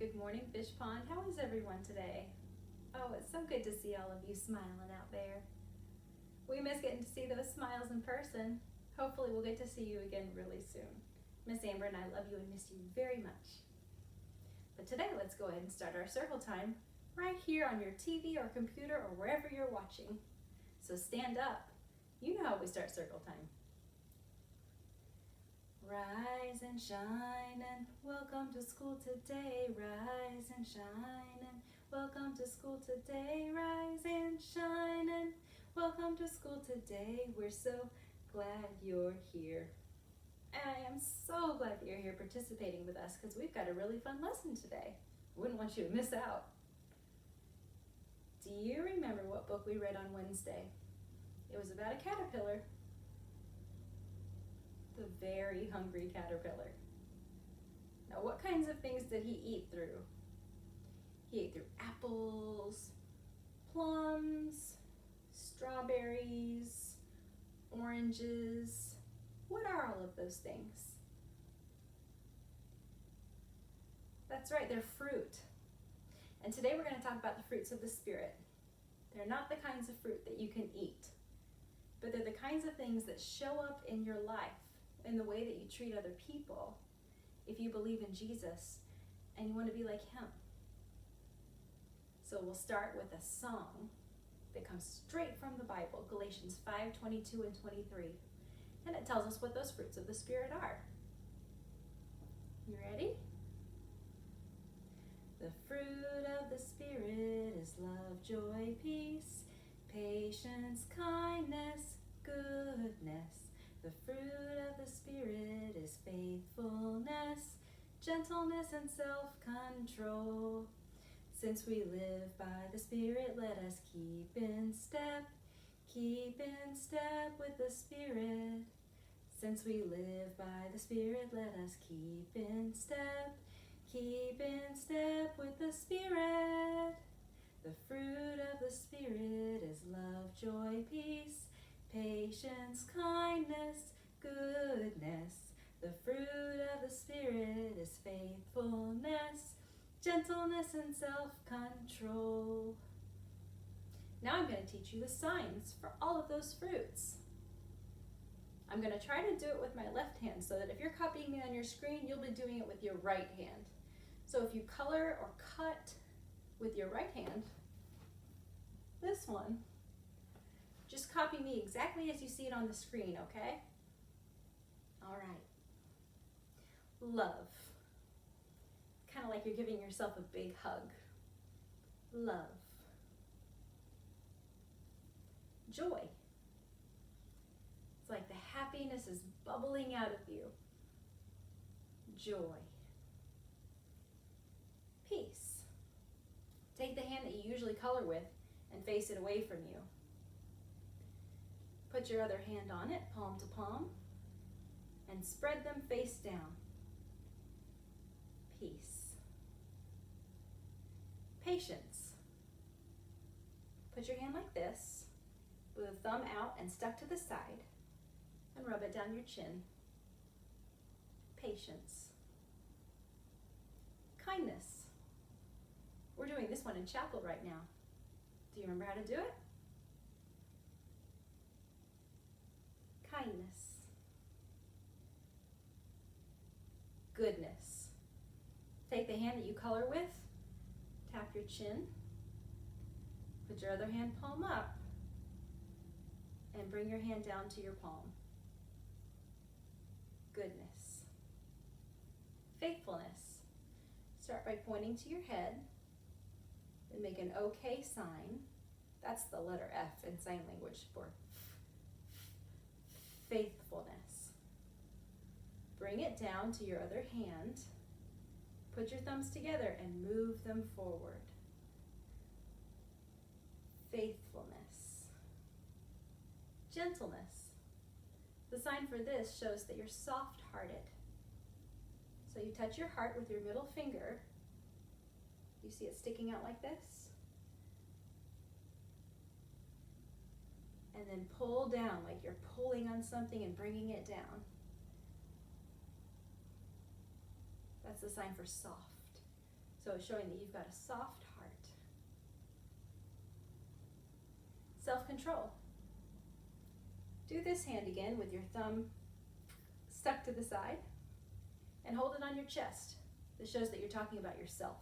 Good morning, Fish Pond. How is everyone today? Oh, it's so good to see all of you smiling out there. We miss getting to see those smiles in person. Hopefully we'll get to see you again really soon. Miss Amber and I love you and miss you very much. But today let's go ahead and start our circle time right here on your TV or computer or wherever you're watching. So stand up. You know how we start circle time. Rise and shine and welcome to school today. Rise and shine and welcome to school today. Rise and shine and welcome to school today. We're so glad you're here. And I am so glad that you're here participating with us because we've got a really fun lesson today. I wouldn't want you to miss out. Do you remember what book we read on Wednesday? It was about a caterpillar. The very hungry caterpillar. Now, what kinds of things did he eat through? He ate through apples, plums, strawberries, oranges. What are all of those things? That's right, they're fruit. And today we're going to talk about the fruits of the Spirit. They're not the kinds of fruit that you can eat, but they're the kinds of things that show up in your life, in the way that you treat other people, if you believe in Jesus and you want to be like him. So we'll start with a song that comes straight from the Bible, Galatians 5:22 and 23. And it tells us what those fruits of the Spirit are. You ready? The fruit of the Spirit is love, joy, peace, patience, kindness, goodness. The fruit of the Spirit is faithfulness, gentleness, and self-control. Since we live by the Spirit, let us keep in step with the Spirit. Since we live by the Spirit, let us keep in step with the Spirit. The fruit of the Spirit is love, joy, peace, patience, kindness, goodness. The fruit of the Spirit is faithfulness, gentleness, and self-control. Now I'm going to teach you the signs for all of those fruits. I'm going to try to do it with my left hand so that if you're copying me on your screen, you'll be doing it with your right hand. So if you color or cut with your right hand, this one, just copy me exactly as you see it on the screen, okay? All right. Love. Kind of like you're giving yourself a big hug. Love. Joy. It's like the happiness is bubbling out of you. Joy. Peace. Take the hand that you usually color with and face it away from you. Put your other hand on it, palm to palm, and spread them face down. Peace. Patience. Put your hand like this, with a thumb out and stuck to the side, and rub it down your chin. Patience. Kindness. We're doing this one in chapel right now. Do you remember how to do it? Kindness. Goodness. Take the hand that you color with, tap your chin, put your other hand palm up, and bring your hand down to your palm. Goodness. Faithfulness. Start by pointing to your head and make an OK sign. That's the letter F in sign language for faithfulness. Bring it down to your other hand. Put your thumbs together and move them forward. Faithfulness. Gentleness. The sign for this shows that you're soft-hearted. So you touch your heart with your middle finger. You see it sticking out like this? And then pull down like you're pulling on something and bringing it down. That's the sign for soft. So it's showing that you've got a soft heart. Self-control. Do this hand again with your thumb stuck to the side and hold it on your chest. This shows that you're talking about yourself.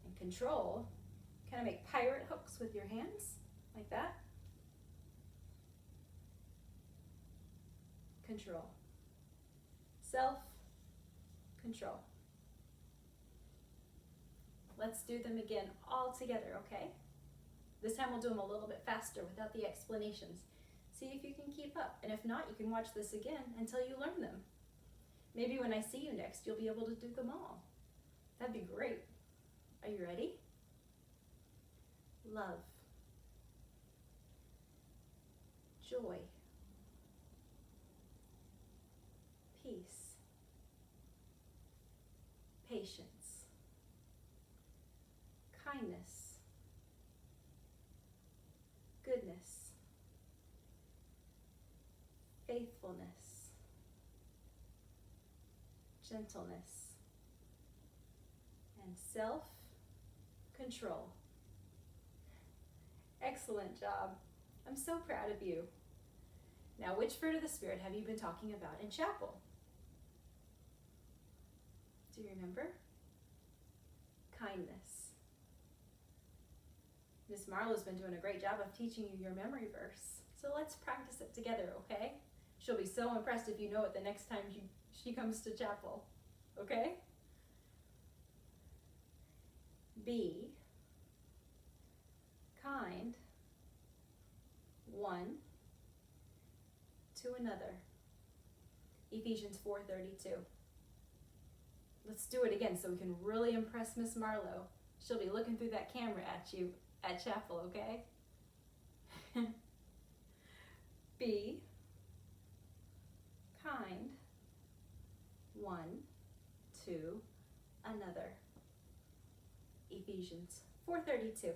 And control, kind of make pirate hooks with your hands, like that. Control. Self-control. Let's do them again all together, okay? This time we'll do them a little bit faster without the explanations. See if you can keep up. And if not, you can watch this again until you learn them. Maybe when I see you next, you'll be able to do them all. That'd be great. Are you ready? Love. Joy. Peace. Patience. Kindness. Goodness. Faithfulness. Gentleness. And self-control. Excellent job. I'm so proud of you. Now, which fruit of the Spirit have you been talking about in chapel? Do you remember? Kindness. Miss Marlowe's been doing a great job of teaching you your memory verse. So let's practice it together, okay? She'll be so impressed if you know it the next time she comes to chapel, okay? Be kind one to another. Ephesians 4:32. Let's do it again so we can really impress Miss Marlowe. She'll be looking through that camera at you at chapel, okay? Be kind one to another. Ephesians 4:32.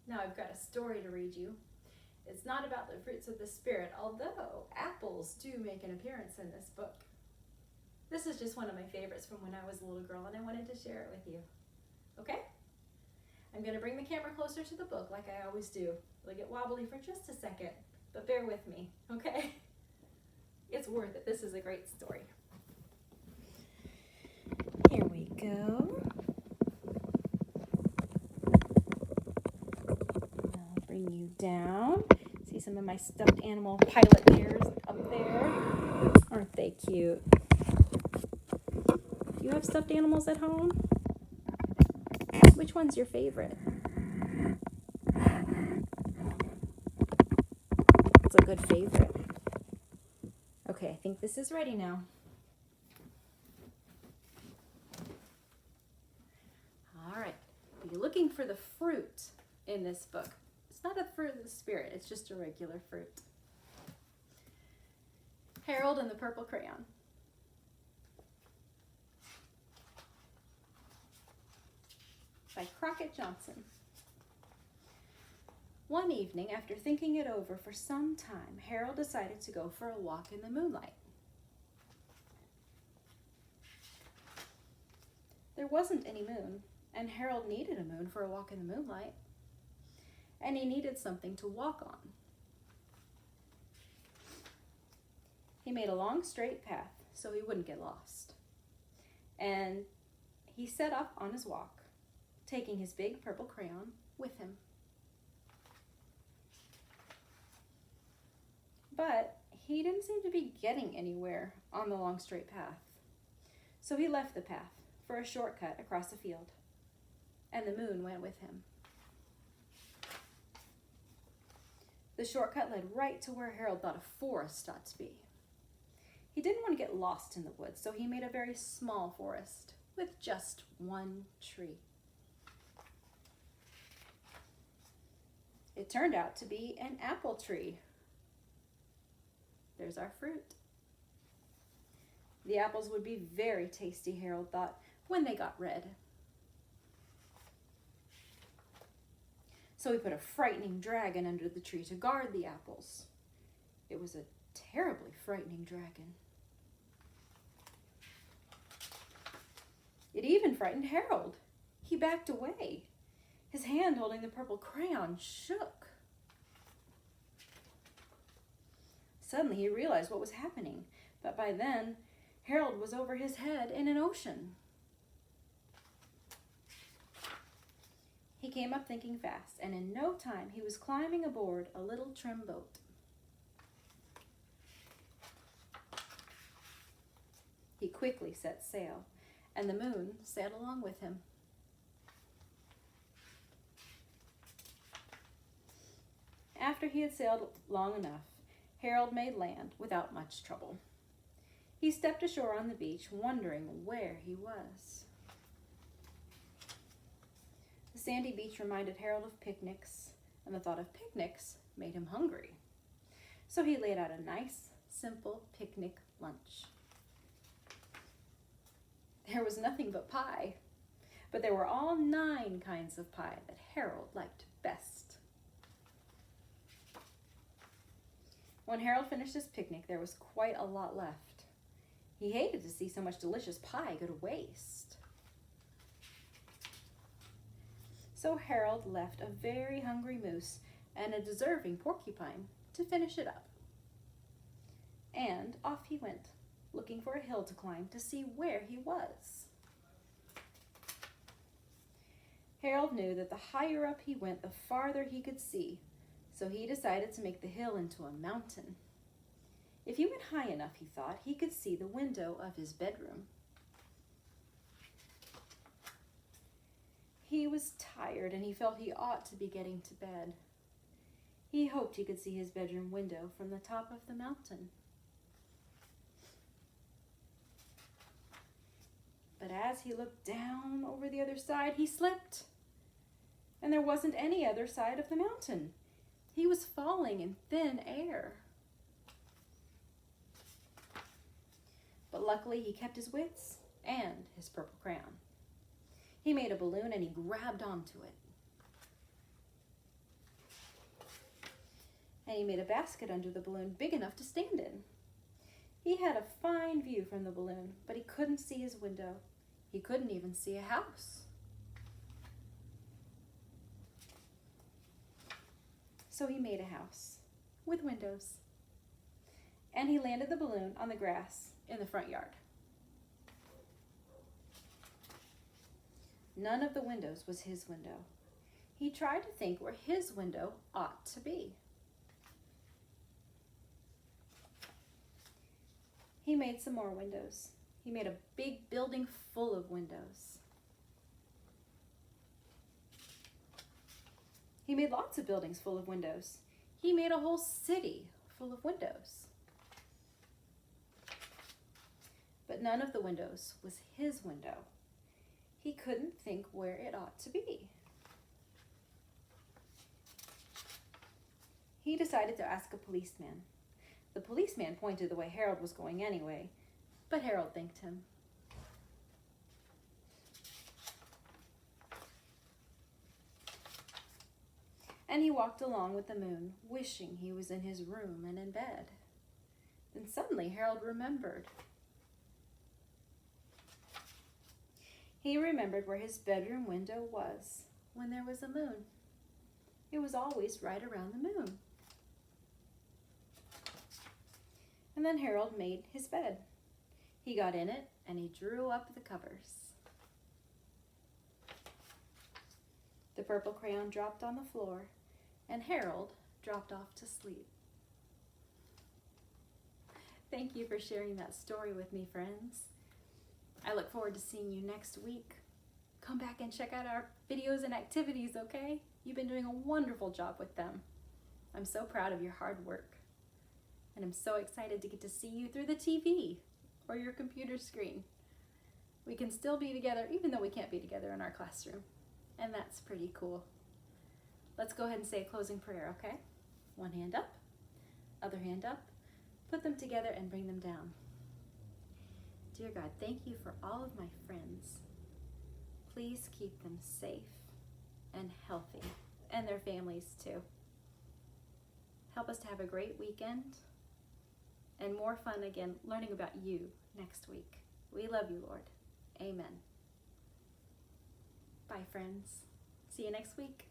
Now I've got a story to read you. It's not about the fruits of the Spirit, although apples do make an appearance in this book. This is just one of my favorites from when I was a little girl, and I wanted to share it with you. Okay? I'm going to bring the camera closer to the book like I always do. It'll get wobbly for just a second, but bear with me, okay? It's worth it. This is a great story. Here we go. I'll bring you down. See some of my stuffed animal pilot bears up there. Aren't they cute? Do you have stuffed animals at home? Which one's your favorite? It's a good favorite. Okay, I think this is ready now. All right, you're looking for the fruit in this book. It's not a fruit of the Spirit, it's just a regular fruit. Harold and the Purple Crayon. By Crockett Johnson. One evening, after thinking it over for some time, Harold decided to go for a walk in the moonlight. There wasn't any moon, and Harold needed a moon for a walk in the moonlight. And he needed something to walk on. He made a long straight path so he wouldn't get lost. And he set off on his walk, taking his big purple crayon with him. But he didn't seem to be getting anywhere on the long straight path. So he left the path for a shortcut across the field, and the moon went with him. The shortcut led right to where Harold thought a forest ought to be. He didn't want to get lost in the woods, so he made a very small forest with just one tree. It turned out to be an apple tree. There's our fruit. The apples would be very tasty, Harold thought, when they got red. So he put a frightening dragon under the tree to guard the apples. It was a terribly frightening dragon. frightened Harold. He backed away. His hand holding the purple crayon shook. Suddenly he realized what was happening, but by then Harold was over his head in an ocean. He came up thinking fast, and in no time he was climbing aboard a little trim boat. He quickly set sail, and the moon sailed along with him. After he had sailed long enough, Harold made land without much trouble. He stepped ashore on the beach, wondering where he was. The sandy beach reminded Harold of picnics, and the thought of picnics made him hungry. So he laid out a nice, simple picnic lunch. There was nothing but pie, but there were all 9 kinds of pie that Harold liked best. When Harold finished his picnic, there was quite a lot left. He hated to see so much delicious pie go to waste. So Harold left a very hungry moose and a deserving porcupine to finish it up. And off he went, looking for a hill to climb to see where he was. Harold knew that the higher up he went, the farther he could see, so he decided to make the hill into a mountain. If he went high enough, he thought, he could see the window of his bedroom. He was tired and he felt he ought to be getting to bed. He hoped he could see his bedroom window from the top of the mountain. But as he looked down over the other side, he slipped. And there wasn't any other side of the mountain. He was falling in thin air. But luckily he kept his wits and his purple crayon. He made a balloon and he grabbed onto it. And he made a basket under the balloon big enough to stand in. He had a fine view from the balloon, but he couldn't see his window. He couldn't even see a house. So he made a house with windows. And he landed the balloon on the grass in the front yard. None of the windows was his window. He tried to think where his window ought to be. He made some more windows. He made a big building full of windows. He made lots of buildings full of windows. He made a whole city full of windows. But none of the windows was his window. He couldn't think where it ought to be. He decided to ask a policeman. The policeman pointed the way Harold was going anyway, but Harold thanked him. And he walked along with the moon, wishing he was in his room and in bed. Then suddenly Harold remembered. He remembered where his bedroom window was when there was a moon. It was always right around the moon. And then Harold made his bed. He got in it and he drew up the covers. The purple crayon dropped on the floor and Harold dropped off to sleep. Thank you for sharing that story with me, friends. I look forward to seeing you next week. Come back and check out our videos and activities, okay? You've been doing a wonderful job with them. I'm so proud of your hard work. And I'm so excited to get to see you through the TV or your computer screen. We can still be together even though we can't be together in our classroom. And that's pretty cool. Let's go ahead and say a closing prayer, okay? One hand up, other hand up. Put them together and bring them down. Dear God, thank you for all of my friends. Please keep them safe and healthy, and their families too. Help us to have a great weekend and more fun again learning about you next week. We love you, Lord. Amen. Bye, friends. See you next week.